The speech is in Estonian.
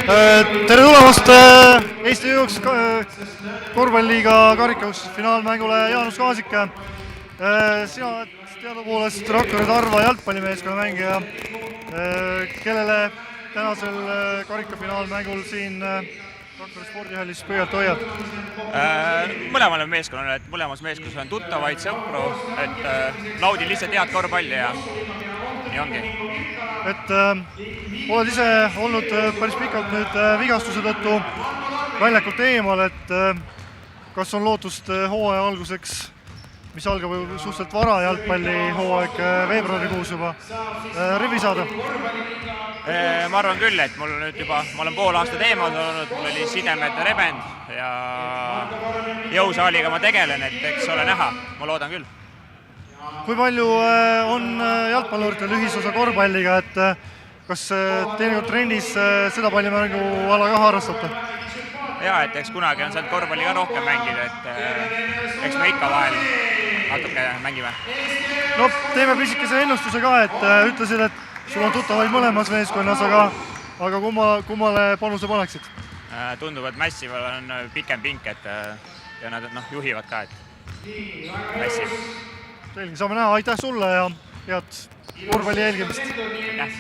Tere tulemast Eesti jõuks korvpalliga karikaus finaalmängule Jaanus Kaasik. Sina oled teadupoolest Rakvere Tarva jalgpallimeeskonna mängija, kellele tänasel karikafinaalmängul siin Rakvere spordihallis pöialt hoiad? Mõlemale meeskonnale, et mõlemas meeskonnas on tuttavaid sõpru, et naudin lihtsalt head korvpalli ja nii ongi. Oled ise olnud päris pikalt nüüd vigastuse tõttu väljakult eemal, et kas on lootust hooaja alguseks, mis algab suhteliselt vara jalgpallihooaeg veebruarikuus juba, rivi saada? Ma arvan küll, et mul nüüd juba, ma olen pool aastat eemal olnud, mul oli sidemete rebend ja jõusaaliga ma tegelen, et eks ole näha, ma loodan küll. Kui palju on jalgpalluritel ühisosa korvpalliga, et kas teinekord trennis seda pallimängu ala ka harrastate? Jaa, et eks kunagi on saanud korvpalli ka rohkem mängida, et eks me ikka vahel natuke mängime. No teeme pisikese ennustuse ka, et ütlesid, et sul on tuttavaid mõlemas meeskonnas, aga kummale panuse paneksid? Tundub, et Massival on pikem pink, ja nad juhivad ka, et Massiv. Selge, saame näha, aitäh sulle ja head korvpalli jälgimist! Aitäh!